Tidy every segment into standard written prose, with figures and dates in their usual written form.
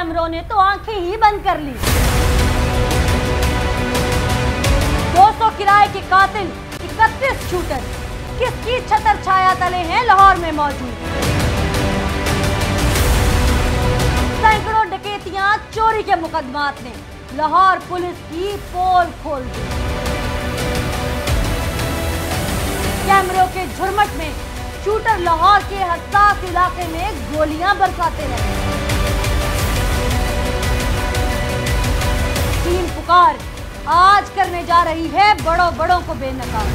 कैमरों ने तो आंखें ही बंद कर ली। 200 किराए के कातिल, 31 शूटर किसकी छतर छाया तले हैं लाहौर में मौजूद। सैकड़ों डकैतियां, चोरी के मुकदमात ने लाहौर पुलिस की पोल खोल दी। कैमरों के झुरमट में शूटर लाहौर के हसास इलाके में गोलियां बरसाते रहे। टीम पुकार आज करने जा रही है बड़ों को बेनकाब।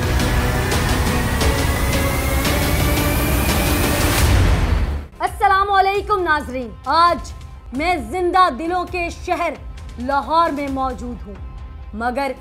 अस्सलाम वालेकुम नाजरीन, आज मैं जिंदा दिलों के शहर लाहौर में मौजूद हूँ, मगर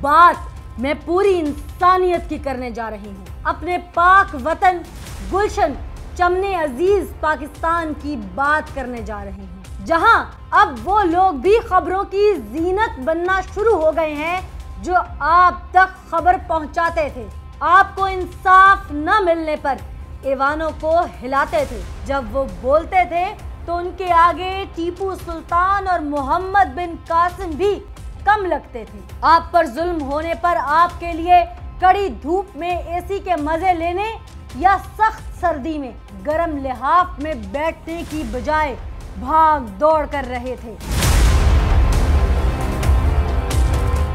बात मैं पूरी इंसानियत की करने जा रही हूँ। अपने पाक वतन गुलशन चमने अजीज पाकिस्तान की बात करने जा रही हूँ, जहाँ अब वो लोग भी खबरों की जीनत बनना शुरू हो गए हैं जो आप तक खबर पहुँचाते थे। आपको इंसाफ न मिलने पर ऐवानों को हिलाते थे। जब वो बोलते थे तो उनके आगे टीपू सुल्तान और मोहम्मद बिन कासिम भी कम लगते थे। आप पर जुल्म होने पर आपके लिए कड़ी धूप में एसी के मजे लेने या सख्त सर्दी में गर्म लिहाफ में बैठने की बजाय भाग दौड़ कर रहे थे।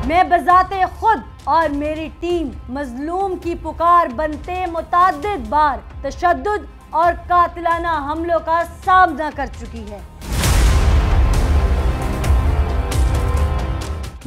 मैं बजाते खुद और मेरी टीम मजलूम की पुकार बनते मुताद्दिद बार तशद्दुद और कातिलाना हमलों का सामना कर चुकी है,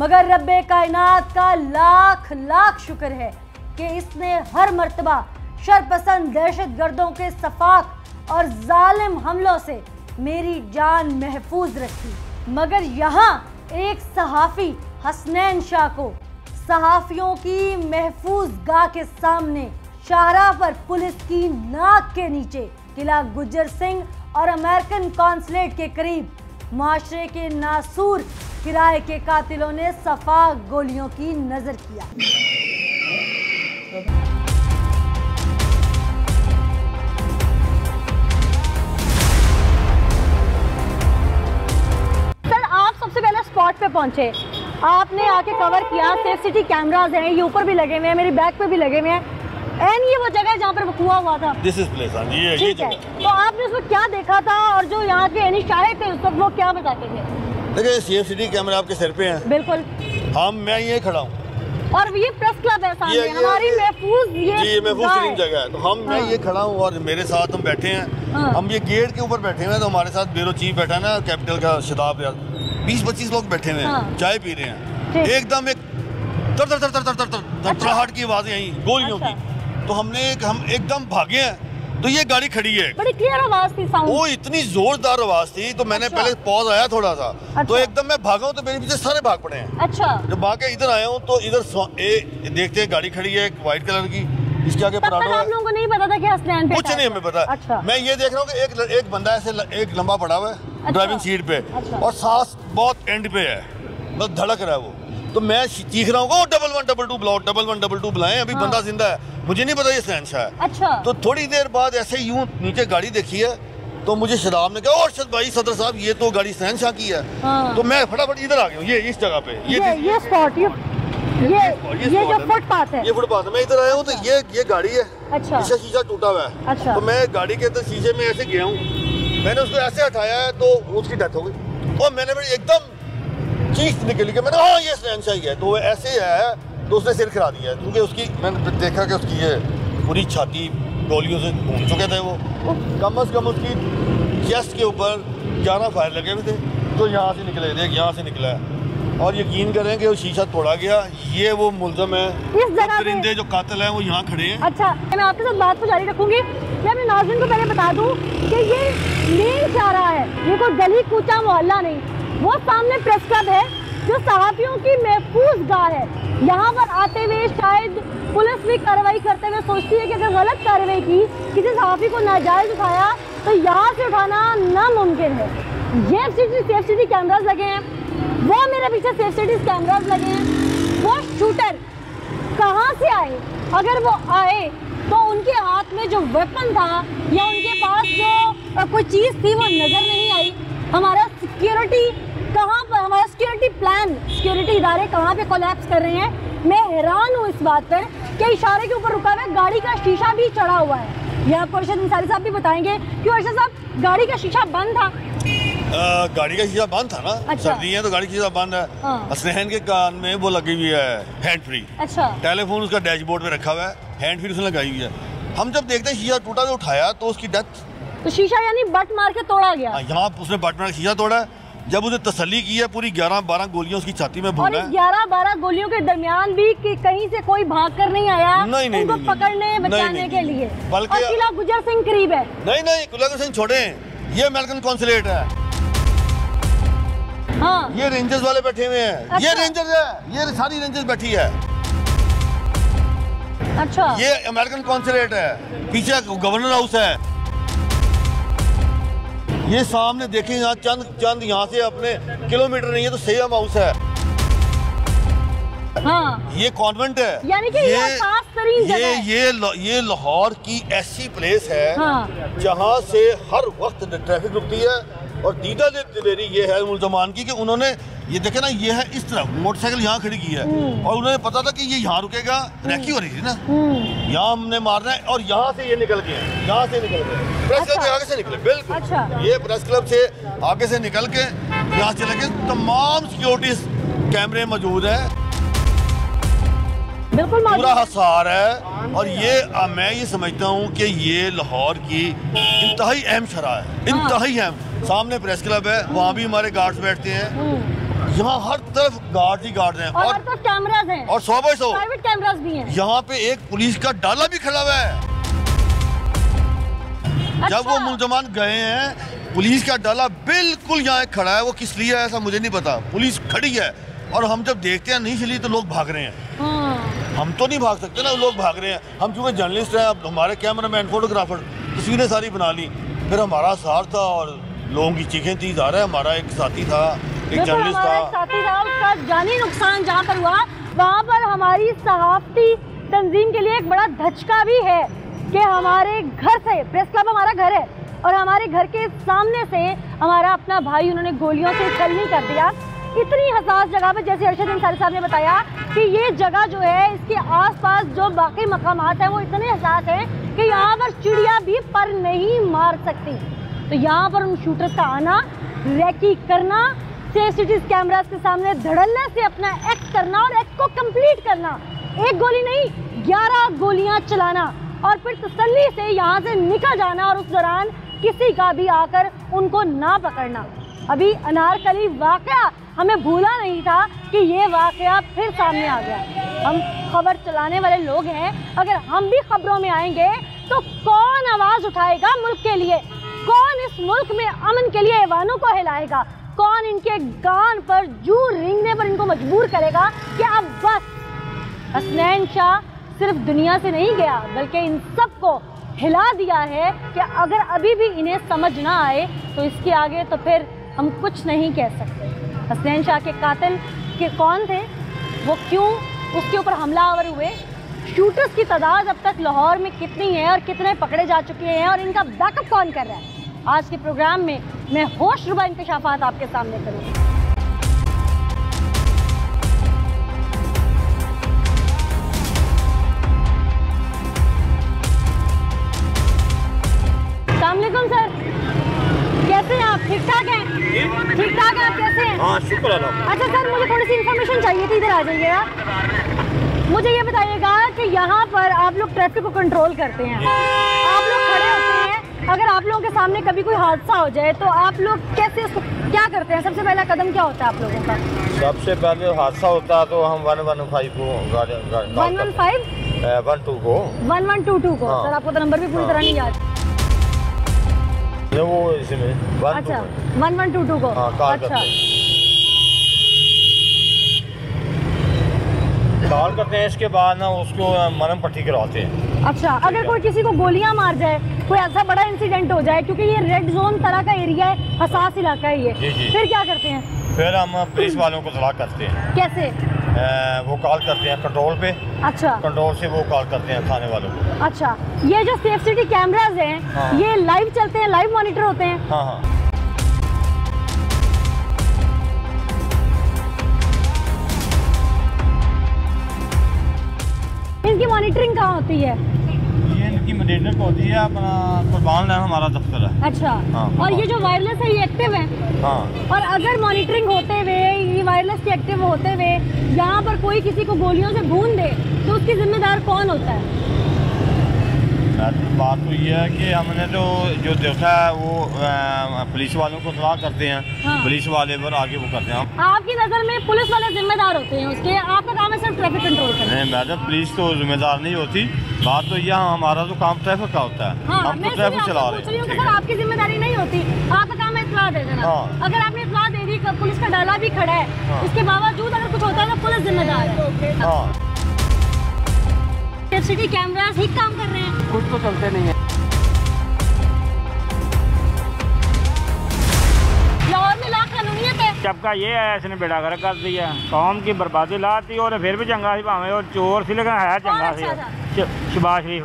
मगर रब्बे कायनात का लाख लाख शुक्र है कि इसने हर मर्तबा शरपसंद दहशतगर्दों के सफाक और जालिम हमलों से मेरी जान महफूज रखी। मगर यहाँ एक सहाफ़ी हसनैन शाह को सहाफ़ियों की महफूज गाह के सामने शाहराह पर पुलिस की नाक के नीचे किला गुज्जर सिंह और अमेरिकन कॉन्सुलेट के करीब माशरे के नासूर किराए के कातिलों ने सफा गोलियों की नजर किया। सर, आप सबसे पहले स्पॉट पे पहुंचे, आपने आके कवर किया। सेफ सिटी कैमरास हैं, ये ऊपर भी लगे हुए हैं, मेरी बैक पे भी लगे हुए हैं, एंड ये वो जगह है जहाँ पर वक़ूआ हुआ था। दिस इज प्लेस, हाँ जी, ठीक है। तो आपने उसमें क्या देखा था और जो यहाँ के यानी शाहिद थे उस वक्त वो क्या बताते थे? देखिए, सेफ सिटी कैमरा आपके सर पे हैं। बिल्कुल। मैं ये खड़ा हूँ और ये प्रेस क्लब है सामने, हमारी महफूज ये महफूज तरीन जगह है। तो मैं ये खड़ा हूँ और मेरे साथ हम बैठे हैं। हम ये गेट के ऊपर बैठे हुए हैं, तो हमारे साथ ब्यूरो चीफ बैठा है ना, कैपिटल का शदाब यार, 20-25 लोग बैठे हुए हैं, चाय पी रहे हैं। एकदम एक तर तर तर तर तर तर धड़ाहट की आवाजें आई गोलियों की। तो हम एकदम भागे हैं, तो ये गाड़ी खड़ी है, बड़ी क्लियर आवाज थी, साउंड वो इतनी जोरदार आवाज थी। तो मैंने पहले पॉज आया थोड़ा सा, तो एकदम मैं भागा हूँ, तो मेरे पीछे सारे भाग पड़े हैं। अच्छा। जब भाग के इधर आया हूँ तो इधर देखते हैं गाड़ी खड़ी है, एक व्हाइट कलर की, इसके आगे पराठो है। आप लोगों को नहीं पता था कि हसनैन पे कुछ नहीं हमें पता। अच्छा। मैं ये देख रहा हूँ कि एक बंदा ऐसे एक लंबा पड़ा हुआ है ड्राइविंग सीट पे, और सांस बहुत एंड पे है, बस धड़क रहा है वो। तो मैं चीख रहा हूँ 1112 बुलाओ, 1112 बुलाएं, अभी बंदा जिंदा है। मुझे नहीं पता ये शहंशाह है। अच्छा। तो थोड़ी देर बाद ऐसे यूं नीचे गाड़ी देखी है, तो मुझे शराब ने कहा, और अरशद भाई सदर साहब ये तो गाड़ी शहंशाह की है। तो मैं फटाफट इधर आ गया हूँ, ये इस जगह पे, ये स्पॉट, ये जो फुटपाथ है, ये फुटपाथ है। मैं इधर आया हूँ तो ये गाड़ी है। अच्छा। इसका शीशा टूटा हुआ है। अच्छा। तो मैं गाड़ी के अंदर शीशे में ऐसे गया हूँ, मैंने उसको ऐसे हटाया है तो उसकी डेथ हो गई। और मैंने एकदम चीख निकली कि मैंने हाँ ये शहंशाह है। तो वो ऐसे है, तो उसने सिर खिला दिया, क्योंकि उसकी मैंने देखा कि उसकी ये पूरी छाती गोलियों से भून चुके थे। वो कम अज कम उसकी चेस्ट के ऊपर 11 फायर लगे हुए थे, तो यहाँ से निकले, देख यहाँ से निकला है। और यकीन करें कि वो शीशा तोड़ा गया। ये वो मुल्ज़म है, परिंदे जो कातिल हैं वो यहाँ खड़े हैं। अच्छा, मैं आपके साथ बात को जारी रखूंगी। मैं अपने नाज़रीन को पहले बता दूं कि ये मेन चारा है, ये कोई गली कूचा मोहल्ला नहीं। वो सामने प्रेस क्लब है जो सहाफ़ियों की महफूज गाह है। यहाँ पर आते हुए शायद पुलिस भी कार्रवाई करते हुए सोचती है कि अगर गलत कार्रवाई की, किसी सहाफ़ी को नाजायज़ उठाया, तो यहाँ से उठाना नामुमकिन है। ये सेफ सिटी कैमरास लगे हैं, वो मेरे पीछे सेफ सिटी कैमरास लगे हैं। वो शूटर कहाँ से आए? अगर वो आए तो उनके हाथ में जो वेपन था या उनके पास जो कोई चीज़ थी वो नज़र नहीं आई। हमारा सिक्योरिटी कहाँ पर, हमारा सिक्योरिटी प्लान, सिक्योरिटी इदारे कहाँ पे कोलैप्स कर रहे हैं। मैं हैरान हूँ इस बात पर कि इशारे के ऊपर रुका हुआ है, गाड़ी का शीशा भी चढ़ा हुआ है। ये आपको अरशद अंसारी साहब भी बताएंगे। क्यों अरशद साहब, गाड़ी का शीशा बंद था? गाड़ी का शीशा बंद था ना। अच्छा। सर्दी है तो गाड़ी का शीशा बंद है। हाँ। हसनैन के कान में वो लगी हुई है हैंड फ्री। अच्छा। टेलीफोन उसका डैशबोर्ड पे रखा हुआ है, हैंड फ्री उसने लगाई हुई है। हम जब देखते हैं शीशा टूटा तो उठाया तो उसकी डेथ। तो शीशा यानी बट मार के तोड़ा गया। यहाँ उसने बट मार के शीशा तोड़ा है। जब उसे तसल्ली की है, पूरी 11-12 गोलियां उसकी छाती में और भूना इस है। 11-12 गोलियों के दरमियान भी कि कहीं से कोई भाग कर नहीं आया उनको पकड़ने बचाने के लिए। बल्कि किला गुजर सिंह करीब है। नहीं किला गुजर सिंह छोड़े, ये मेलकन कॉन्सुलेट है। हाँ। ये रेंजर्स वाले बैठे हुए हैं। अच्छा। ये रेंजर्स है, ये सारी रेंजर्स बैठी है। अच्छा। ये अमेरिकन कॉन्सुलेट है, पीछे गवर्नर हाउस है। ये सामने देखें, यहाँ चंद यहाँ से अपने किलोमीटर नहीं है तो सेम हाउस है। हाँ। ये कॉन्वेंट है। यानी कि ये लाहौर की ऐसी प्लेस है। हाँ। जहाँ से हर वक्त ट्रैफिक रुकती है। और दीदा दिलेरी ये है मुल्जमान की कि उन्होंने ये देखे ना, ये है इस तरफ मोटरसाइकिल यहाँ खड़ी की है और उन्हें पता था कि ये यहाँ रुकेगा, रैकी हो रही थी ना, यहाँ हमने मारना है। और यहाँ से ये निकल गए, यहाँ से निकल गए, प्रेस क्लब के आगे से निकले। बिल्कुल। अच्छा। ये प्रेस क्लब से आगे से निकल के यहाँ चले गए। तमाम सिक्योरिटी कैमरे मौजूद है, बिल्कुल पूरा हसार है। और ये मैं ये समझता हूँ कि ये लाहौर की इंतहाई अहम शरह है, इंतहाई अहम। सामने प्रेस क्लब है, वहाँ भी हमारे गार्ड्स बैठते हैं। यहाँ हर तरफ गार्ड ही गार्ड हैं और हर तरफ कैमरास हैं और 100/100 प्राइवेट कैमरास भी हैं। यहाँ पे एक पुलिस का डाला भी खड़ा हुआ है। अच्छा। जब वो मुलजमान गए हैं, पुलिस का डाला बिल्कुल यहाँ खड़ा है। वो किस लिए है ऐसा मुझे नहीं पता, पुलिस खड़ी है। और हम जब देखते हैं नहीं चली तो लोग भाग रहे हैं। हाँ। हम तो नहीं भाग सकते ना, लोग भाग रहे हैं। हम चूँकि जर्नलिस्ट हैं, अब हमारे कैमरामैन फोटोग्राफर तस्वीरें सारी बना ली। फिर हमारा सार था और लोगों की चीखें थी। जा रहा है, हमारा एक साथी था, एक जर्नलिस्ट था, साथी था, उसका जानी नुकसान जहाँ पर हुआ, वहाँ पर हमारी सहाफती तंजीम के लिए एक बड़ा धचका भी है कि हमारे घर से, प्रेस क्लब हमारा घर है और हमारे घर के सामने से हमारा अपना भाई उन्होंने गोलियों से छलनी कर दिया। इतनी हसास जगह पर, जैसे अरशद अंसारी साहब ने बताया कि ये जगह जो है, इसके आसपास जो बाकी मकामात हैं वो इतने हसास हैं कि यहाँ पर चिड़िया भी पर नहीं मार सकती। तो यहाँ पर उन शूटर्स का आना, रैकी करना, सीसीटीवी कैमरास के सामने धड़ल्ले से अपना एक्ट करना और एक्ट को कंप्लीट करना, एक गोली नहीं 11 गोलियाँ चलाना और फिर तसल्ली से यहाँ से निकल जाना और उस दौरान किसी का भी आकर उनको ना पकड़ना। अभी अनारकली वाकया हमें भूला नहीं था कि ये वाकया फिर सामने आ गया। हम खबर चलाने वाले लोग हैं, अगर हम भी खबरों में आएंगे तो कौन आवाज़ उठाएगा मुल्क के लिए? कौन इस मुल्क में अमन के लिए ऐवानों को हिलाएगा? कौन इनके कान पर जू रेंगने पर इनको मजबूर करेगा कि अब बस? हसनैन शाह सिर्फ दुनिया से नहीं गया, बल्कि इन सबको हिला दिया है कि अगर अभी भी इन्हें समझ ना आए तो इसके आगे तो फिर हम कुछ नहीं कह सकते। हसनैन शाह के कातिल के कौन थे, वो क्यों उसके ऊपर हमलावर हुए, शूटर्स की तादाद अब तक लाहौर में कितनी है और कितने पकड़े जा चुके हैं और इनका बैकअप कौन कर रहा है, आज के प्रोग्राम में मैं होशरुबा इंकशाफात आपके सामने करूँगी। अस्सलामुअलैकुम सर, कैसे हैं आप? ठीक ठाक हैं? ठीक ठाक हैं आप, कैसे हैं? हाँ शुक्र अल्लाह। अच्छा सर, मुझे थोड़ी सी इन्फॉर्मेशन चाहिए थी, इधर आ जाइएगा। मुझे ये बताइएगा कि यहाँ पर आप लोग ट्रैफिक को कंट्रोल करते हैं, आप लोग खड़े होते हैं, अगर आप लोगों के सामने कभी कोई हादसा हो जाए तो आप लोग कैसे उसको क्या करते हैं? सबसे पहला कदम क्या होता है आप लोगों का? सबसे पहले हादसा होता है तो हम 115 को 115 12 को 1122 को। हाँ। सर आपको तो नंबर भी पूरी तरह नहीं याद। ये वो इसमें अच्छा 1122 को। हाँ, कॉल अच्छा कॉल करते हैं, इसके बाद ना उसको मरहम पट्टी करवाते हैं। अच्छा, अगर कोई किसी को गोलियां मार जाए, कोई ऐसा बड़ा इंसिडेंट हो जाए, क्योंकि ये रेड जोन तरह का एरिया है, हसास इलाका है ये, जी। फिर क्या करते हैं? फिर हम पुलिस वालों को इत्तला करते हैं। कैसे? वो कॉल करते हैं कंट्रोल पे, अच्छा कंट्रोल से वो कॉल करते हैं थाने वालों को। अच्छा, ये जो सेफ सिटी कैमराज हैं, हाँ। ये लाइव चलते हैं, लाइव मॉनिटर होते हैं? हाँ हाँ। इनकी मॉनिटरिंग कहाँ होती है? ये इनकी मॉनिटरिंग होती है अपना कुर्बान लैन हमारा दफ्तर है। अच्छा। हाँ, और ये जो वायरलेस है ये एक्टिव है? हाँ। और अगर मॉनिटरिंग होते हुए, ये वायरलेस के एक्टिव होते हुए यहाँ पर कोई किसी को गोलियों से भून दे तो उसकी जिम्मेदार कौन होता है? बात तो ये है कि हमने तो जो देखा है वो पुलिस वालों को इत्तला करते हैं। हाँ। पुलिस वाले पर आगे वो करते हैं। आपकी नज़र में पुलिस वाले जिम्मेदार होते हैं उसके? आपका काम है सिर्फ ट्रैफिक कंट्रोल करना? नहीं मैडम, पुलिस तो जिम्मेदार नहीं होती। बात तो यह हमारा तो काम ट्रैफिक का होता है। हाँ, हम तो ट्रैफिक चला रहे हैं। सर आपकी जिम्मेदारी नहीं होती, आपका काम है इत्तला दे देना। हाँ। अगर आपने इत्तला दे दी, पुलिस का डाला भी खड़ा है, हाँ। इसके बावजूद अगर कुछ होता है तो पुलिस जिम्मेदार है। हाँ। सिटी कैमरास ही काम कर रहे हैं, कुछ तो चलते नहीं है। लाहौर में लाकानूनियत है। सबका ये है, इसने बेड़ा गर्क कर दिया, कौम की बर्बादी लाती और फिर भी चंगा सी भावे और चोर सी लगा है चंगा सी शहबाज शरीफ।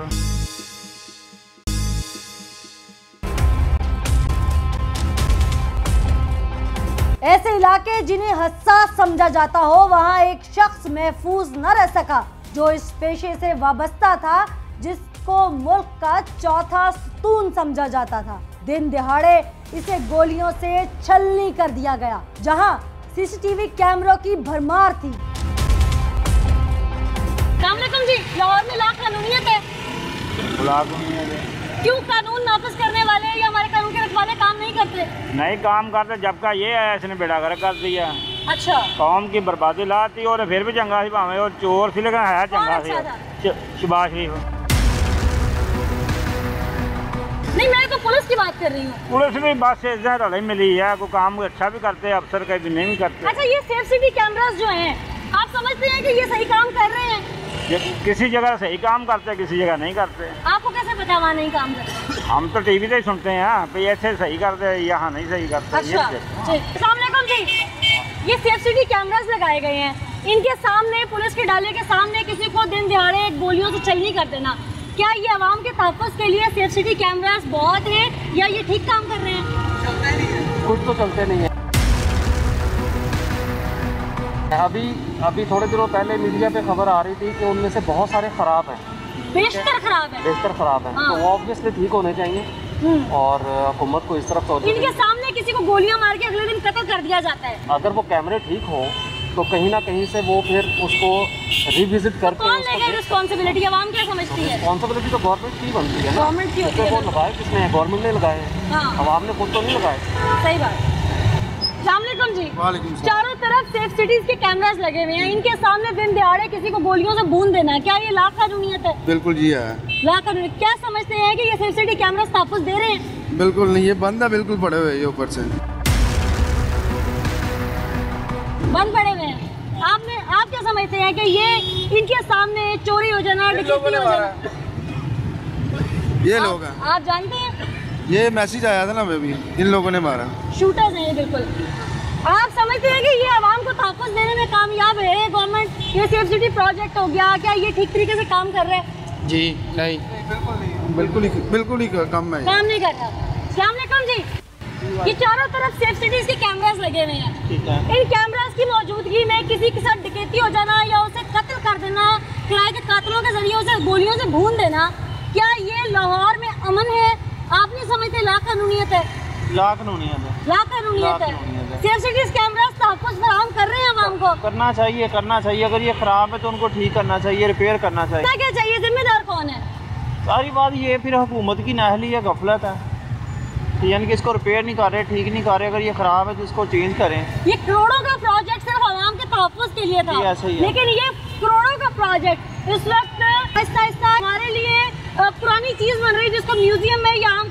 ऐसे इलाके जिन्हें हसास समझा जाता हो, वहां एक शख्स महफूज न रह सका जो इस पेशे से वाबस्ता था, जिसको मुल्क का चौथा सतून समझा जाता था। दिन दिहाड़े इसे गोलियों से छलनी कर दिया गया, जहां सीसीटीवी कैमरों की भरमार थी। जी, लाहौर में लाकानूनियत है। क्यों कानून नाफिज करने वाले या हमारे कानून के रखवाले काम नहीं करते? नहीं काम करते, जबका ये है, इसने बेड़ा गर्क कर दिया। अच्छा। कौम की बर्बादी लाती और फिर भी चंगा सी भावे और चोर सी लगा है चंगा सी शहबाज शरीफ। नहीं, मैं तो पुलिस की बात कर रही हूँ। पुलिस भी बस इज्जत रही मिली है, कोई काम अच्छा भी करते, अफसर कहीं भी नहीं करते। अच्छा, ये सेफ सिटी कैमरास जो हैं, आप समझते हैं कि ये सही काम कर रहे हैं? किसी जगह सही काम करते, किसी जगह नहीं करते। आपको कैसे पता वहाँ नहीं काम करते? हम तो टीवी से ही सुनते हैं भाई ऐसे सही करते, यहाँ नहीं सही करते। अच्छा, अस्सलाम वालेकुम जी, ये सेफ सिटी कैमरास लगाए गए हैं, इनके सामने, पुलिस के डाले के सामने किसी को दिन दिहाड़े गोलियों से छलनी कर देना, क्या ये आवाम के तहफ़्फ़ुज़ के लिए सेफ सिटी कैमरास बहुत है या ये ठीक काम कर रहे हैं? चलते नहीं है, कुछ तो चलते नहीं है। अभी थोड़े दिनों पहले मीडिया पे खबर आ रही थी कि उनमें से बहुत सारे ख़राब हैं, बेशतर ख़राब है। बेशतर ख़राब हैं। हाँ। तो ऑब्वियसली ठीक होने चाहिए और हुकूमत को इस तरफ तो इनके सामने किसी को गोलियां मार के अगले दिन कत्ल कर दिया जाता है। अगर वो कैमरे ठीक हो तो कहीं ना कहीं से वो फिर उसको रिविजिट करके कौन लेगा रिस्पॉन्सिबिलिटी? आवाम क्या समझती है? रिस्पॉन्सिबिलिटी तो गवर्नमेंट की बनती है ना। गवर्नमेंट की होती है। वो लगाए किसने? गवर्नमेंट ने लगाए हैं। हाँ। आवाम ने खुद तो नहीं लगाए। सही बात। अस्सलामुअलैकुम जी। वालेकुम सलाम। चारों तरफ सेफ सिटीज के कैमरास लगे हुए हैं, इनके सामने दिन दिहाड़े किसी को गोलियों से भून देना, क्या ये लाकानूनियत है? बिल्कुल जी है, लाकानूनियत। क्या समझते हैं कि ये सेफ सिटी कैमरास तहफ़्फ़ुज़ दे रहे हैं? बिल्कुल नहीं, ये बंद है, बिल्कुल पड़े हुए ये ऊपर से बंद पड़े हुए हैं। आप क्या समझते हैं कि ये इनके सामने चोरी हो जाना, डकैती हो जाना? ये लोग हैं, आप जानते हैं? ये मैसेज आया था ना बेबी, इन लोगों ने मारा। शूटर्स हैं ये, बिल्कुल। आप समझते हैं कि ये आवाम को तहफ़्फ़ुज़ देने में कामयाब है गवर्नमेंट? ये सेफ सिटी प्रोजेक्ट हो गया, क्या ये ठीक तरीके से काम कर रहा है? जी नहीं, बिल्कुल ही कम है, काम नहीं कर रहा। अस्सलाम वालेकुम जी, ये चारों तरफ सेफ सिटीज के कैमरास लगे हुए हैं, इन कैमरास की मौजूदगी में किसी के साथ डकैती हो जाना या उसे कत्ल कर देना, किराए के कातलों के जरिए उसे गोलियों से भून देना, क्या ये लाहौर में अमन है? आप नहीं समझते लाकानूनियत है? लाकानूनियत है। सेफ सिटीज कैमरास तहफ़्फ़ुज़ फराहम कर रहे हैं आवाम को? करना चाहिए। अगर ये खराब है तो उनको ठीक करना चाहिए, रिपेयर करना चाहिए। क्या चाहिए? जिम्मेदार कौन है? सारी बात ये फिर हुकूमत की नाअहली या गफलत है, यानी कि इसको रिपेयर नहीं कर रहे, ठीक नहीं कर रहे। अगर ये खराब है तो इसको चेंज करें। ये करोड़ों का प्रोजेक्ट सिर्फ आवाम के तहफ़्फ़ुज़ के लिए था, लेकिन ये करोड़ों का प्रोजेक्ट इस वक्त आहिस्ता आहिस्ता हमारे लिए पुरानी चीज़ बन रही है, जिसको म्यूजियम में या हम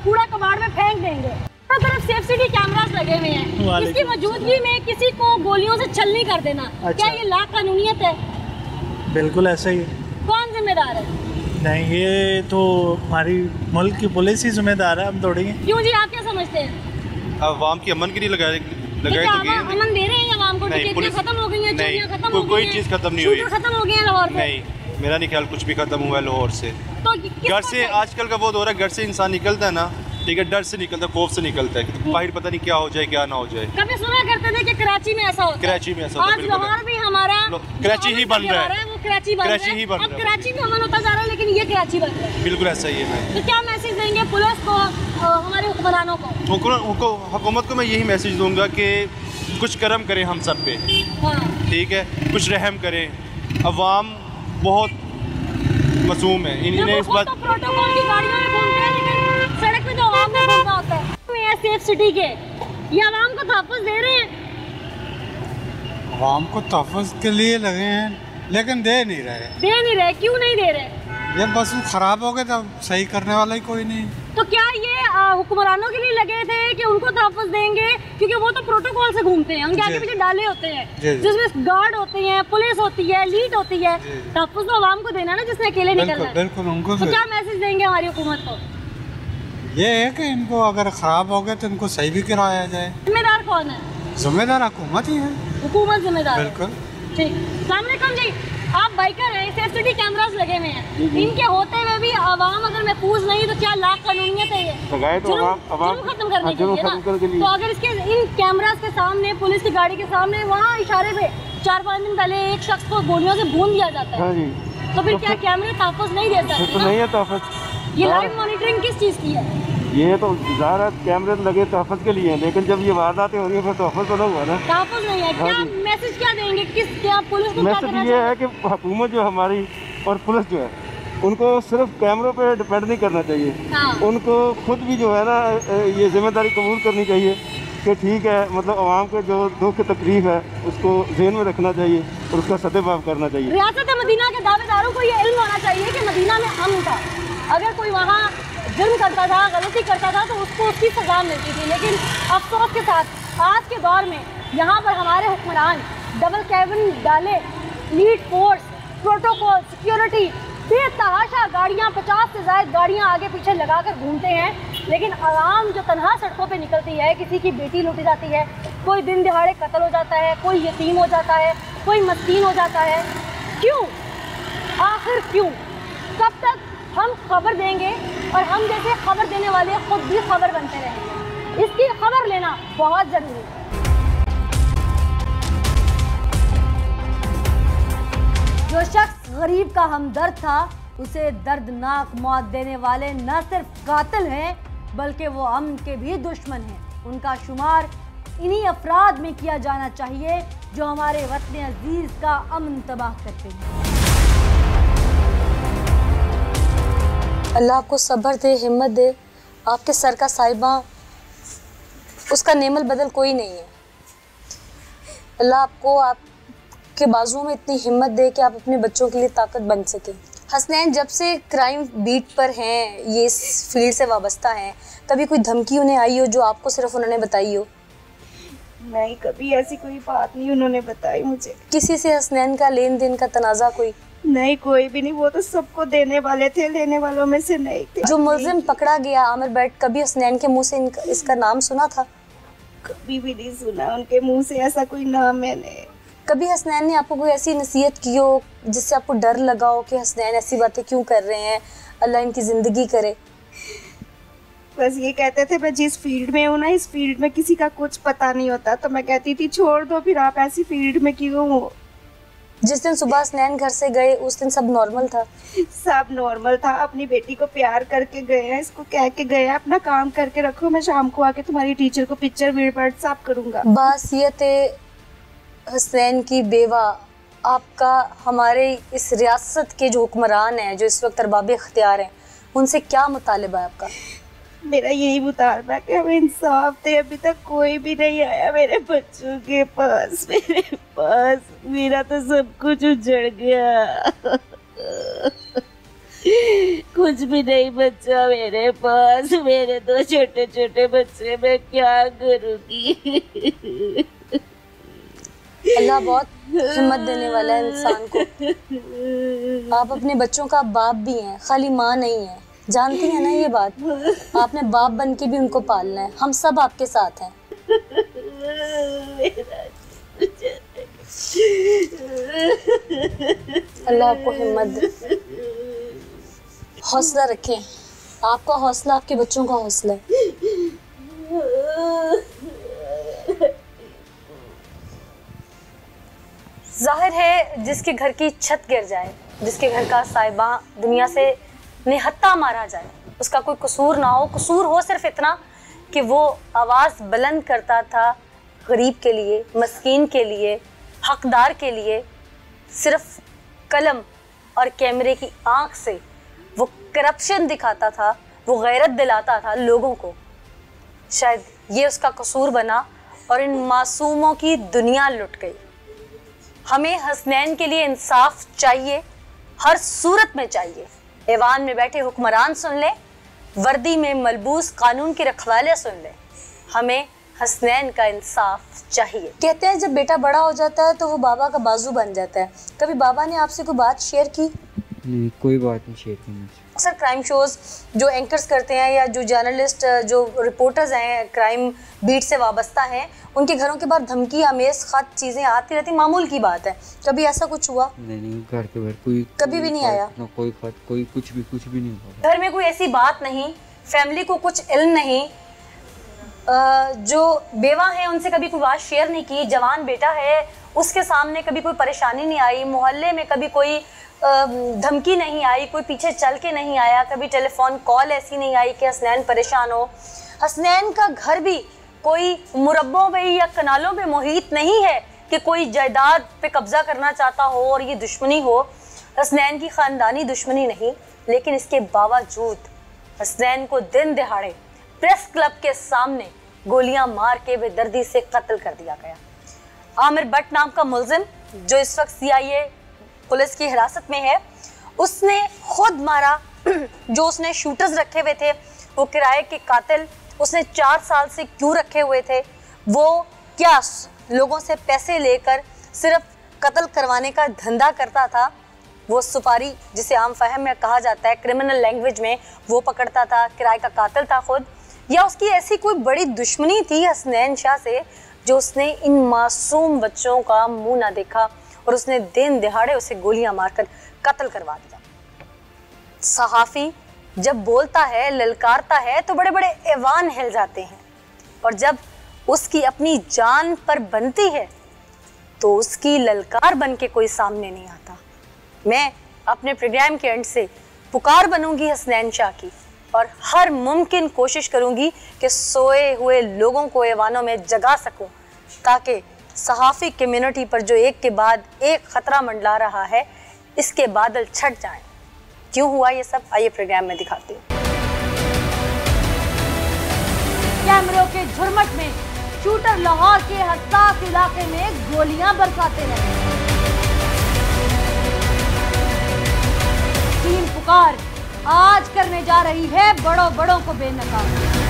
कूड़ा कबाड़ में फेंक देंगे। हर तरफ सेफ सिटी कैमरास लगे हुए हैं, इसकी मौजूदगी में किसी को गोलियों से छलनी कर देना, क्या ये लाकानूनियत है? बिल्कुल ऐसा ही। कौन जिम्मेदार है? नहीं, ये तो हमारी मुल्क की पुलिस ही जिम्मेदार है, हम थोड़ी हैं। क्यों जी, आप क्या समझते हैं? आवाम की अमन के लिए लगाए तो अमन दे रहे हैं आवाम को? डकैतियां खत्म हो गई हैं, चोरियां खत्म हो गई हैं, कोई चीज़ खत्म नहीं हुई, खत्म हो गई है लाहौर में? नहीं, मेरा नहीं ख्याल कुछ भी खत्म हुआ है लाहौर से। तो घर से आजकल का वो दौर है, घर से इंसान निकलता है ना, ठीक है, डर से निकलता है, खौफ से निकलता है, बाहर पता नहीं क्या हो जाए क्या ना हो जाए। कभी सुना करते थे कि कराची में ऐसा होता है? कराची में ऐसा होता है, आज लाहौर भी हमारा कराची ही बन रहा है। वो कराची बन कराची रहा ही है, बन अब रहा है। कराची में अमन होता जा रहा है, लेकिन ये कराची बन रहा है। बिल्कुल ऐसा ही है मैम। तो क्या मैसेज देंगे पुलिस को, हमारे हुक्मरानों को? हुकूमत को मैं यही मैसेज दूंगा कि कुछ करम करें हम सब पे, हाँ। ठीक है, कुछ रहम करें। अवाम बहुत मासूम है, इन्हें इस बात तो प्रोटोकॉल की गाड़ियों में घूमते हैं, लेकिन सड़क पे तो आवाम में घूमना होता है। ये सेफ सिटी के ये आवाम को तहफ़्फ़ुज़ दे रहे हैं। आवाम को तहफ़्फ़ुज़ के लिए लगे हैं, लेकिन दे नहीं रहे। क्यों नहीं दे रहे? ये बस खराब हो गए तो सही करने वाला ही कोई नहीं। तो क्या ये हुक्मरानों के लिए लगे थे कि उनको तहफ़्फ़ुज़ देंगे, क्योंकि वो तो प्रोटोकॉल से घूमते हैं, उनके आगे पीछे डाले होते हैं जिसमें गार्ड होते हैं, पुलिस होती है, लीड होती है। तहफ़्फ़ुज़ तो आवाम को देना ना, जिसने अकेले निकलना है। बिल्कुल उनको। तो क्या मैसेज देंगे हमारी हुकूमत को? ये है कि इनको अगर ख़राब हो गए तो इनको सही भी कराया जाए। जिम्मेदार कौन है? जिम्मेदार हुकूमत ही है। हुकूमत जिम्मेदार है। बिल्कुल ठीक। अस्सलाम वालेकुम जी, आप बाइकर हैं, सेफ सिटी कैमरास लगे हुए हैं, इनके होते हुए भी आवाम अगर महफूज नहीं तो क्या लाख कानूनियत है ये? जुर्म खत्म करने के लिए ना। तो अगर इसके इन कैमरास के सामने, पुलिस की गाड़ी के सामने, वहाँ इशारे पे 4-5 दिन पहले एक शख्स को गोलियों से भून दिया जाता है, तो फिर क्या कैमरे तहफ़्फ़ुज़ नहीं दे सकते? नहीं है तहफ़्फ़ुज़। ये लाइव मॉनिटरिंग किस चीज़ की है? ये तो ज़ाहिर है कैमरे लगे तहफ़्फ़ुज़ के लिए हैं, लेकिन जब ये वारदातें हो रही है फिर तहफ़्फ़ुज़ तो हुआ ना। तहफ़्फ़ुज़ नहीं है। क्या मैसेज क्या देंगे? क्या पुलिस को क्या करना मैसेज ये है कि हुकूमत जो हमारी और पुलिस जो है, उनको सिर्फ कैमरों पे डिपेंड नहीं करना चाहिए। हाँ। उनको खुद भी जो है ना ये जिम्मेदारी कबूल करनी चाहिए कि ठीक है, मतलब आवाम के जो दुख तकलीफ है उसको ज़हन में रखना चाहिए और उसका सद्भाव करना चाहिए। रियासत मदीना के दावेदारों को ये इल्म होना चाहिए कि मदीना में अमन था। अगर कोई वहाँ जुर्म करता था, गलती करता था, तो उसको उसकी सज़ा मिलती थी। लेकिन अफसोस के साथ आज के दौर में यहाँ पर हमारे हुक्मरान डबल कैबिन डाले, लीड फोर्स, प्रोटोकॉल, सिक्योरिटी, बेतहाशा गाड़ियाँ, 50 से ज़ायद गाड़ियाँ आगे पीछे लगाकर घूमते हैं, लेकिन आवाम जो तनहा सड़कों पे निकलती है, किसी की बेटी लूटी जाती है, कोई दिन दिहाड़े कत्ल हो जाता है, कोई यतीम हो जाता है, कोई मस्कीन हो जाता है। क्यों? आखिर क्यों? कब तक हम खबर देंगे और हम जैसे खबर देने वाले खुद भी खबर बनते रहेंगे? इसकी खबर लेना बहुत ज़रूरी है। जो शख्स गरीब का हमदर्द था, उसे दर्दनाक मौत देने वाले न सिर्फ कातिल हैं, बल्कि वो अमन के भी दुश्मन हैं। उनका शुमार इन्हीं अफराद में किया जाना चाहिए जो हमारे वतन अजीज का अमन तबाह करते हैं। अल्लाह आपको सब्र दे, हिम्मत दे। आपके सर का साहिबा, उसका नेमल बदल कोई नहीं है। अल्लाह आपको आपके बाजुओं में इतनी हिम्मत दे कि आप अपने बच्चों के लिए ताकत बन सकें। हसनैन जब से क्राइम बीट पर हैं, ये इस फील्ड से वाबस्ता हैं, कभी कोई धमकी उन्हें आई हो जो आपको सिर्फ उन्होंने बताई हो? नहीं, कभी ऐसी कोई बात नहीं उन्होंने बताई मुझे। किसी से हसनैन का लेन देन का तनाज़ा कोई? नहीं, कोई भी नहीं। वो तो सबको देने वाले थे, लेने वालों में से नहीं थे। जो मुल्जिम पकड़ा गया आमिर बैट, कभी हसनैन के मुंह से इसका नाम सुना था? कभी भी नहीं सुना उनके मुंह से ऐसा कोई नाम मैंने। कभी हसनैन ने आपको कोई ऐसी नसीहत की हो जिससे आपको डर लगा हो कि हसनैन ऐसी बातें क्यों कर रहे हैं, अल्लाह इनकी ज़िंदगी करे? बस ये कहते थे मैं जिस फील्ड में हूँ ना, इस फील्ड में किसी का कुछ पता नहीं होता, तो मैं कहती थी छोड़ दो, फिर आप ऐसी फील्ड में क्यों हो। जिस दिन सुबह हसनैन घर से गए उस दिन सब नॉर्मल था? सब नॉर्मल था। अपनी बेटी को प्यार करके गए हैं, इसको कह के गए हैं अपना काम करके रखो, मैं शाम को आके तुम्हारी टीचर को पिक्चर व्हाट्सएप करूँगा। बासियत हसनैन की बेवा, आपका हमारे इस रियासत के जो हुक्मरान हैं, जो इस वक्त अरबाब इख्तियार हैं, उनसे क्या मुतालिबा है आपका? मेरा यही मुतालबा है कि हमें इंसाफ दे। अभी तक कोई भी नहीं आया मेरे बच्चों के पास। मेरा तो सब कुछ उजड़ गया। कुछ भी नहीं बच्चा मेरे पास। मेरे 2 छोटे छोटे बच्चे, मैं क्या करूँगी। अल्लाह बहुत हिम्मत देने वाला है इंसान को। आप अपने बच्चों का बाप भी हैं, खाली माँ नहीं है, जानती हैं ना ये बात? आपने बाप बन के भी उनको पालना है। हम सब आपके साथ हैं। अल्लाह आपको हिम्मत दे, हौसला रखें। आपका हौसला आपके बच्चों का हौसला है। जाहिर है जिसके घर की छत गिर जाए, जिसके घर का साहिबा दुनिया से निहत्ता मारा जाए, उसका कोई कसूर ना हो, कसूर हो सिर्फ इतना कि वो आवाज़ बुलंद करता था गरीब के लिए, मस्कीन के लिए, हकदार के लिए, सिर्फ कलम और कैमरे की आंख से वो करप्शन दिखाता था, वो गैरत दिलाता था लोगों को। शायद ये उसका कसूर बना और इन मासूमों की दुनिया लुट गई। हमें हसनैन के लिए इंसाफ चाहिए, हर सूरत में चाहिए। ऐवान में बैठे हुक्मरान सुन ले, वर्दी में मलबूस कानून की रखवाले सुन ले, हमें हसनैन का इंसाफ चाहिए। कहते हैं जब बेटा बड़ा हो जाता है तो वो बाबा का बाजू बन जाता है। कभी बाबा ने आपसे कोई बात शेयर की? नहीं, कोई बात नहीं शेयर की मुझसे। अक्सर क्राइम शोज जो एंकर्स करते हैं या जो जर्नलिस्ट, जो रिपोर्टर्स हैं, क्राइम बीट से वाबस्ता हैं, उनके घरों के बाहर धमकी, आमेज खत चीज़ें आती रहती, मामूल की बात है। कभी ऐसा कुछ हुआ? नहीं, घर के बाहर कोई कभी भी नहीं आया? कोई खत, कोई कुछ भी नहीं हुआ। घर में कोई ऐसी बात नहीं, फैमिली को कुछ इल्म नहीं, जो बेवा हैं उनसे कभी कोई बात शेयर नहीं की, जवान बेटा है उसके सामने कभी कोई परेशानी नहीं आई, मोहल्ले में कभी कोई धमकी नहीं आई, कोई पीछे चल के नहीं आया, कभी टेलीफोन कॉल ऐसी नहीं आई कि हसनैन परेशान हो। हसनैन का घर भी कोई मुरब्बों में या कनालों में मुहित नहीं है कि कोई जायदाद पे कब्जा करना चाहता हो और ये दुश्मनी हो। हसनैन की ख़ानदानी दुश्मनी नहीं, लेकिन इसके बावजूद हसनैन को दिन दिहाड़े प्रेस क्लब के सामने गोलियां मार के बेदर्दी से कत्ल कर दिया गया। आमिर भट्ट नाम का मुलजिम जो इस वक्त CIA पुलिस की हिरासत में है, उसने खुद मारा। जो उसने शूटर्स रखे हुए थे, वो किराए के कातिल उसने 4 साल से क्यों रखे हुए थे? वो क्या लोगों से पैसे लेकर सिर्फ कत्ल करवाने का धंधा करता था? वो सुपारी, जिसे आम फहम में कहा जाता है क्रिमिनल लैंग्वेज में, वो पकड़ता था, किराए का कातिल था खुद? या उसकी ऐसी कोई बड़ी दुश्मनी थी हसनैन शाह से जो उसने इन मासूम बच्चों का मुंह ना देखा और उसने दिन दिहाड़े उसे गोलियां मारकर कत्ल करवा दिया? सहाफ़ी जब बोलता है, ललकारता है, तो बड़े बड़े ऐवान हिल जाते हैं, और जब उसकी अपनी जान पर बनती है तो उसकी ललकार बन के कोई सामने नहीं आता। मैं अपने प्रोग्राम के एंड से पुकार बनूंगी हसनैन शाह की और हर मुमकिन कोशिश करूंगी कि सोए हुए लोगों को ऐवानों में जगा सकूं, ताकि सहाफ़ी कम्युनिटी पर जो एक के बाद एक ख़तरा मंडला रहा है, इसके बादल छट जाएं। क्यों हुआ ये सब, आइए प्रोग्राम में दिखाती हूँ। कैमरों के झुरमट में शूटर लाहौर के हसास इलाके में गोलियां बरसाते रहे। टीम पुकार आज करने जा रही है बड़ों को बेनकाब।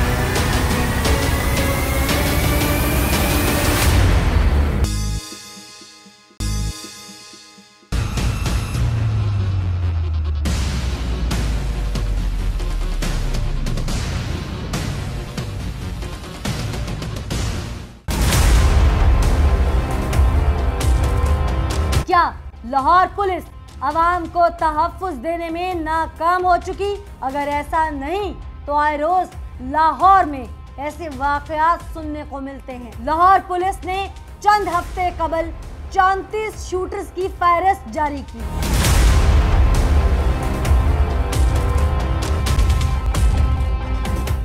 क्या लाहौर पुलिस आवाम को तहफ़्फ़ुज़ देने में नाकाम हो चुकी? अगर ऐसा नहीं तो आए रोज लाहौर में ऐसे वाक़यात सुनने को मिलते हैं। लाहौर पुलिस ने चंद हफ्ते कबल 34 शूटर्स की फहरिस्त जारी की।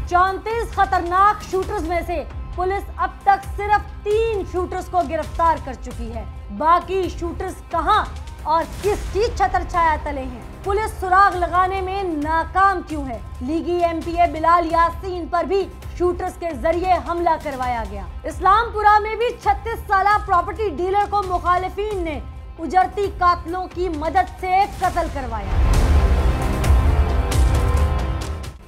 चौंतीस खतरनाक शूटर्स में से पुलिस अब तक सिर्फ 3 शूटर्स को गिरफ्तार कर चुकी है। बाकी शूटर्स कहां और किसकी छतर छाया तले हैं? पुलिस सुराग लगाने में नाकाम क्यों है? लीगी MPA बिलाल यासीन पर भी शूटर्स के जरिए हमला करवाया गया। इस्लामपुरा में भी 36 साला प्रॉपर्टी डीलर को मुखालिफिन ने उजरती कातलों की मदद से कत्ल करवाया।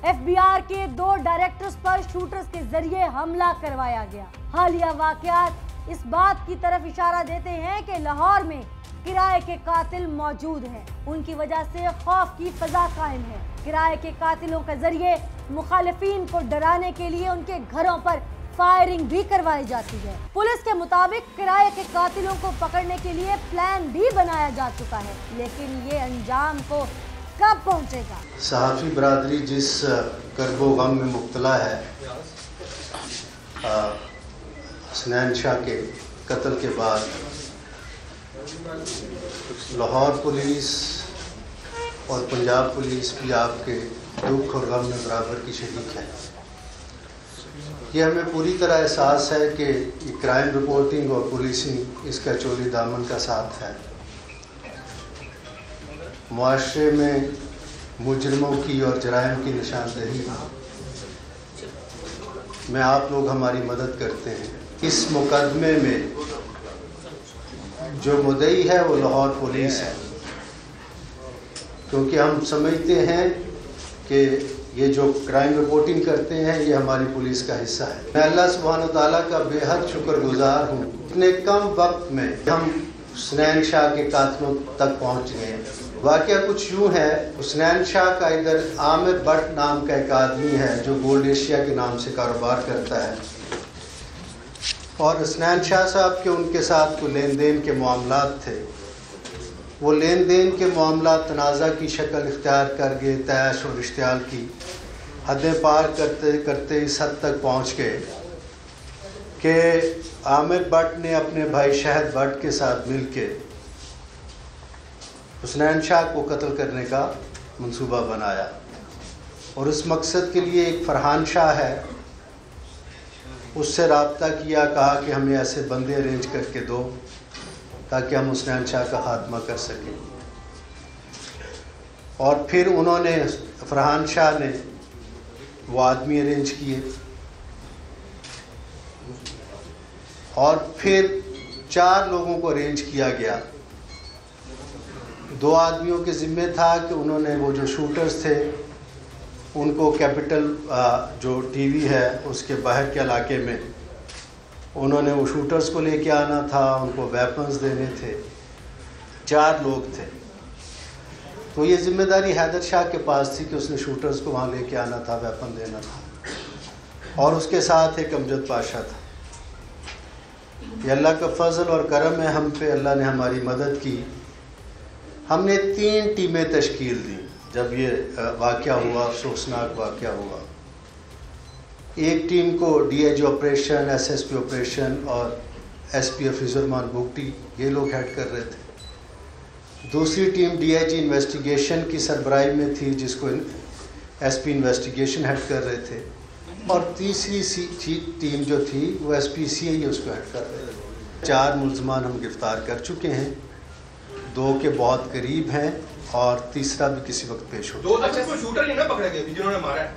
FBR के 2 डायरेक्टर्स पर शूटर्स के जरिए हमला करवाया गया। हालिया वाकयात इस बात की तरफ इशारा देते हैं कि लाहौर में किराए के कातिल मौजूद हैं। उनकी वजह से खौफ की फजा कायम है। किराए के कातिलों के जरिए मुखालिफिन को डराने के लिए उनके घरों पर फायरिंग भी करवाई जाती है। पुलिस के मुताबिक किराए के कातिलों को पकड़ने के लिए प्लान भी बनाया जा चुका है, लेकिन ये अंजाम को कब पहुंचेगा? सहाफ़ी बरादरी जिस कर्बो गम में मुब्तला है, हसनैन शाह के कत्ल के बाद लाहौर पुलिस और पंजाब पुलिस भी आपके दुख और गम में बराबर की शरीक है। ये हमें पूरी तरह एहसास है कि क्राइम रिपोर्टिंग और पुलिसिंग इसका चोली दामन का साथ है। मुआशरे में मुजरमों की और जराइम की निशानदेही में आप लोग हमारी मदद करते हैं। इस मुकदमे में जो मुद्दई है वो लाहौर पुलिस है, क्योंकि हम समझते हैं कि ये जो क्राइम रिपोर्टिंग करते हैं ये हमारी पुलिस का हिस्सा है। मैं अल्लाह सुब्हान व तआला का बेहद शुक्रगुजार हूँ। इतने कम वक्त में हम हुसनैन शाह के कातलों तक पहुँच गए। वाक़या कुछ यूँ है, हुसनैन शाह का इधर आमिर भट्ट नाम का एक आदमी है जो गोल्ड एशिया के नाम से कारोबार करता है, और हुसनैन शाह साहब के उनके साथ कोई लेन देन के मामलात थे। वो लेन देन के मामलात तनाज़ा की शक्ल इख्तियार कर गए, तैश और इश्तियाल की हदें पार करते करते इस हद तक पहुँच गए कि आमिर भट्ट ने अपने भाई शहद भट्ट के साथ मिल के हुसनैन शाह को कत्ल करने का मंसूबा बनाया, और उस मकसद के लिए एक फरहान शाह है, उससे रब्ता किया, कहा कि हमें ऐसे बंदे अरेंज करके दो ताकि हम हुसनैन शाह का खात्मा कर सकें। और फिर उन्होंने, फरहान शाह ने वो आदमी अरेंज किए, और फिर 4 लोगों को अरेंज किया गया। 2 आदमियों के ज़िम्मे था कि उन्होंने वो जो शूटर्स थे उनको कैपिटल जो टीवी है उसके बाहर के इलाके में उन्होंने वो शूटर्स को लेके आना था, उनको वेपन्स देने थे। 4 लोग थे, तो ये जिम्मेदारी हैदर शाह के पास थी कि उसने शूटर्स को वहाँ लेके आना था, वेपन देना था, और उसके साथ एक अमजद पाशा था। ये अल्लाह का फजल और करम है हम पे, अल्लाह ने हमारी मदद की। हमने 3 टीमें तश्कील दी जब ये वाक़या हुआ, अफसोसनाक वाक़या हुआ। एक टीम को डीआईजी ऑपरेशन, एसएसपी ऑपरेशन और एसपी हफीजुर्रहमान बुगटी ये लोग हेड कर रहे थे। दूसरी टीम डीआईजी इन्वेस्टिगेशन की सरबराही में थी जिसको एसपी इन्वेस्टिगेशन हेड कर रहे थे, और तीसरी टीम जो थी वो एसपीसीआई उसको हेड कर रहे थे। 4 मुल्ज़मान हम गिरफ़्तार कर चुके हैं, 2 के बहुत करीब हैं और तीसरा भी किसी वक्त पेश हो। 2 अच्छा कोई शूटर नहीं ना पकड़े गए जिन्होंने मारा है,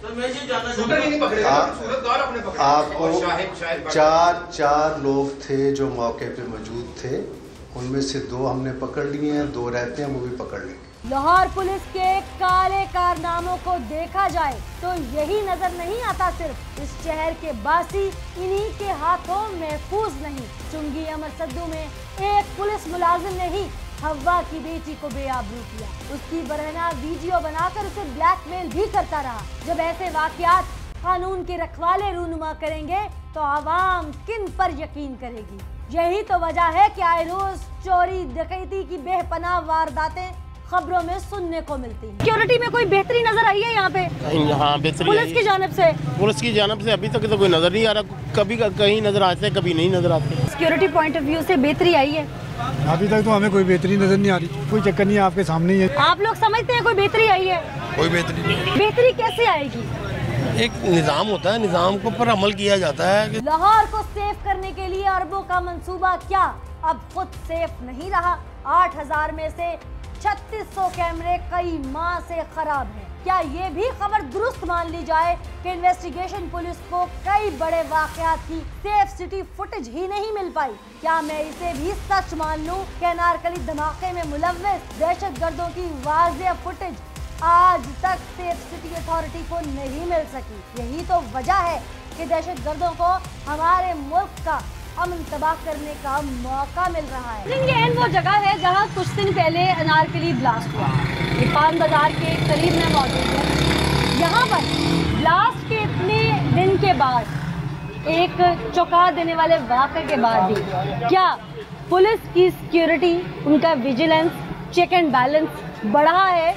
तो मैं ये जानना चाहता हूं, नहीं पकड़े गए, सूरतकार अपने पकड़े। आपको 4 लोग थे जो मौके पे मौजूद थे, उनमें से 2 हमने पकड़ लिए हैं, 2 रहते हैं, वो भी पकड़ लेंगे। लाहौर पुलिस के काले कारनामों को देखा जाए तो यही नजर नहीं आता, सिर्फ इस शहर के बासी इन्हीं के हाथों महफूज नहीं। चुंगी अमर सद्दू में एक पुलिस मुलाजिम ने ही हवा की बेटी को बेआबरू किया, उसकी बरहना वीडियो बनाकर उसे ब्लैकमेल भी करता रहा। जब ऐसे वाकयात कानून के रखवाले रूनुमा करेंगे तो आवाम किन पर यकीन करेगी? यही तो वजह है कि आए रोज चोरी डकैती की बेपनाह वारदातें खबरों में सुनने को मिलती है। सिक्योरिटी में कोई बेहतरी नजर आई है यहाँ पे? हाँ, बेहतरी पुलिस की जानिब से? पुलिस की जानिब से अभी तक तो कोई नजर नहीं आ रहा, कभी कहीं नजर आते हैं, कभी नहीं नजर आते। सिक्योरिटी पॉइंट ऑफ व्यू से बेहतरी आई है? अभी तक तो हमें कोई बेहतरी नजर नहीं आ रही। कोई चक्कर नहीं है, आपके सामने ही है। आप लोग समझते हैं कोई बेहतरी आई है? कोई बेहतरी नहीं। बेहतरी कैसे आएगी? एक निज़ाम होता है, निज़ाम के ऊपर अमल किया जाता है। लाहौर को सेफ करने के लिए अरबों का मंसूबा क्या अब खुद सेफ नहीं रहा? 8000 में से 3600 कैमरे कई माह से खराब हैं। क्या ये भी खबर दुरुस्त मान ली जाए कि इन्वेस्टिगेशन पुलिस को कई बड़े वाकयात की सेफ सिटी फुटेज ही नहीं मिल पाई? क्या मैं इसे भी सच मान लूं कि अनारकली धमाके में मुलव्वस दहशतगर्दों की वाज़ेह फुटेज आज तक सेफ सिटी अथॉरिटी को नहीं मिल सकी? यही तो वजह है कि दहशतगर्दों को हमारे मुल्क का अमन तबाह करने का मौका मिल रहा है। ये वो जगह है जहां कुछ दिन पहले अनारकली ब्लास्ट हुआ। ये पान बाजार के करीब में मौजूद है। यहाँ पर ब्लास्ट के इतने दिन के बाद, एक चौंका देने वाले वाक़े के बाद भी क्या पुलिस की सिक्योरिटी, उनका विजिलेंस, चेक एंड बैलेंस बढ़ा है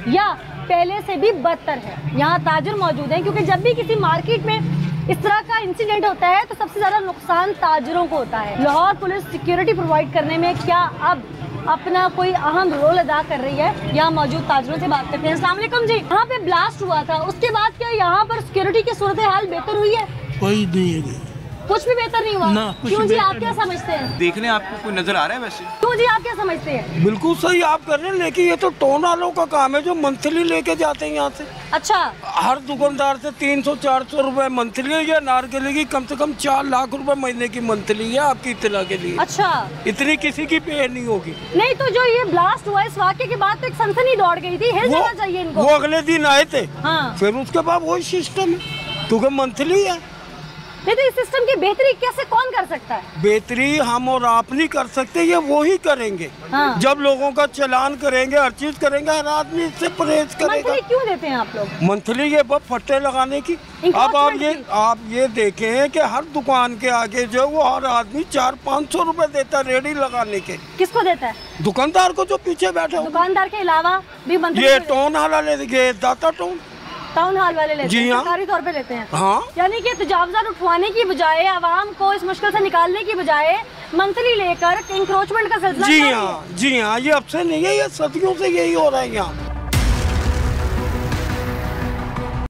या पहले से भी बदतर है? यहाँ ताजर मौजूद हैं, क्योंकि जब भी किसी मार्केट में इस तरह का इंसिडेंट होता है तो सबसे ज्यादा नुकसान ताजरों को होता है। लाहौर पुलिस सिक्योरिटी प्रोवाइड करने में क्या अब अपना कोई अहम रोल अदा कर रही है? यहाँ मौजूद ताजरों से बात करते हैं। अस्सलाम वालेकुम जी, यहाँ पे ब्लास्ट हुआ था, उसके बाद क्या यहाँ पर सिक्योरिटी की सूरत हाल बेहतर हुई है? कोई नहीं है, कुछ भी बेहतर नहीं हुआ ना, क्यों जी? आप क्या समझते हैं? देखने आपको कोई नजर आ रहा है वैसे? क्यों जी, आप क्या समझते हैं? बिल्कुल सही आप कर रहे हैं, लेकिन ये तो टोन वालों का काम है जो मंथली लेके जाते हैं यहाँ से। अच्छा, हर दुकानदार से 300-400 रुपए मंथली है। नारकेले की कम से कम 4 लाख रुपए महीने की मंथली है, आपकी इत्तला के लिए। अच्छा, इतनी किसी की पे नहीं होगी। नहीं तो जो ये ब्लास्ट हुआ इस वाक़े के बाद तो एक सनसनी दौड़ गई थी, हिल जाना चाहिए इनको। वो अगले दिन आए थे, हाँ। फिर उसके बाद वही सिस्टम है, क्योंकि मंथली है। नहीं तो इस सिस्टम की बेहतरी कैसे कौन कर सकता है? बेहतरी हम और आप नहीं कर सकते, ये वो ही करेंगे। हाँ। जब लोगों का चलान करेंगे, हर चीज करेंगे, हर आदमी इससे परहेज करेगा। मंथली क्यों देते हैं आप लोग? मंथली ये बस फट्टे लगाने की। अब आप ये देखें कि हर दुकान के आगे जो वो हर आदमी 400-500 रुपए देता है रेडी लगाने के। किसको देता है? दुकानदार को जो पीछे बैठा हो। दुकानदार के अलावा भी मंथली ये टोन वाला ले, दाता टोन टाउन हॉल वाले लेते हैं, हाँ। सरकारी तौर पे लेते हैं। हाँ। यानी कि तजावज़ात उठवाने की बजाय, आवाम को इस मुश्किल से निकालने की बजाय मंथली लेकर इंक्रोचमेंट का सिलसिला। जी हाँ, ये अब से नहीं है, ये सदियों से यही हो रहा है यहाँ।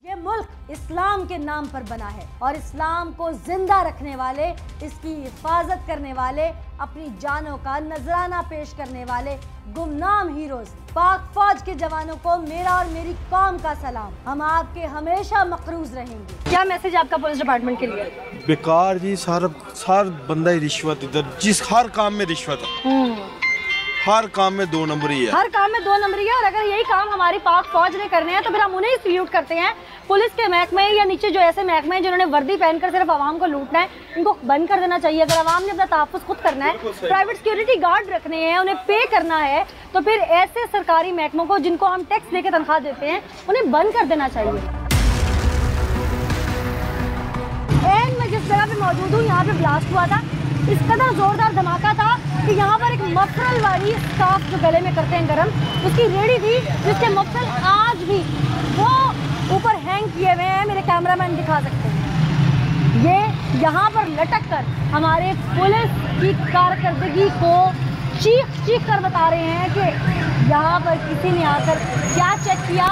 ये मुल्क इस्लाम के नाम पर बना है और इस्लाम को जिंदा रखने वाले, इसकी हिफाजत करने वाले, अपनी जानों का नजराना पेश करने वाले गुमनाम हीरोज पाक फौज के जवानों को मेरा और मेरी कौम का सलाम। हम आपके हमेशा मकरूज रहेंगे। क्या मैसेज आपका पुलिस डिपार्टमेंट के लिए? बेकार जी, सार बंदा ही रिश्वत, इधर जिस हर काम में रिश्वत है, हर काम में 2 नंबर ही है। हर काम में 2 नंबर ही है। और अगर यही काम हमारी पाक फौज ने करने हैं तो फिर हम उन्हें सल्यूट करते हैं। पुलिस के महकमे या नीचे जो ऐसे महकमे हैं जिन्होंने वर्दी पहनकर सिर्फ आवाम को लूटना है, इनको बंद कर देना चाहिए। अगर आवाम ने अपना तहफ़्फ़ुज़ खुद करना है, प्राइवेट सिक्योरिटी गार्ड रखने हैं, उन्हें पे करना है, तो फिर ऐसे सरकारी महकमों को जिनको हम टैक्स लेके तनख्वाह देते हैं, उन्हें बंद कर देना चाहिए। मैं जिस जगह पे मौजूद हूँ, यहाँ पे ब्लास्ट हुआ था। इस कदर जोरदार धमाका था कि यहाँ पर एक मफरल वाली स्कार्फ जो गले में करते हैं गरम, उसकी रेडी थी, जिसके मफरल आज भी वो ऊपर हैंग किए हुए हैं। मेरे कैमरामैन दिखा सकते हैं। ये यहाँ पर लटक कर हमारे पुलिस की कारकर्दगी को चीख कर बता रहे हैं कि यहाँ पर किसी ने आकर क्या चेक किया,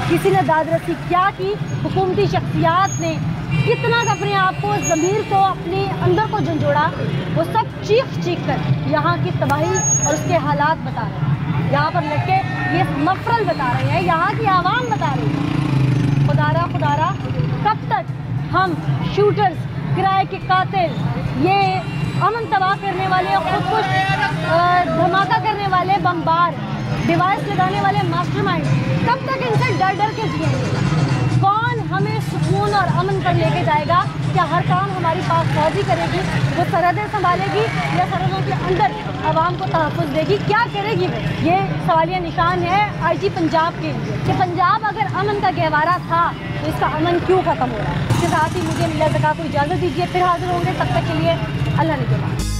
किसी ने दादरसी क्या की, हुकूमती शख्सियात ने कितना अपने आप को, ज़मीर को, अपने अंदर को झंझोड़ा, वो सब चीख कर यहाँ की तबाही और उसके हालात बता रहे हैं। यहाँ पर लड़के ये मफरल बता रहे हैं, यहाँ की आवाम बता रही है। खुदारा कब तक हम शूटर्स, किराए के कातिल, ये अमन तबाह करने वाले, खुदकुश धमाका करने वाले, बमबार डिवाइस लगाने वाले मास्टरमाइंड, कब तक इनसे डर के जिएंगे? कौन हमें सुकून और अमन पर लेके जाएगा? क्या हर काम हमारी पाक फौजी करेगी? वो सरहदें संभालेगी या सरहदों के अंदर आवाम को तहफ़्फ़ुज़ देगी? क्या करेगी वो? ये सवालिया निशान है IG पंजाब के लिए कि पंजाब अगर अमन का गहवारा था तो इसका अमन क्यों ख़त्म हो रहा है। इसके साथ ही मुझे मिला को इजाज़त दीजिए, फिर हाजिर होंगे, तब तक के लिए अल्लाह ने।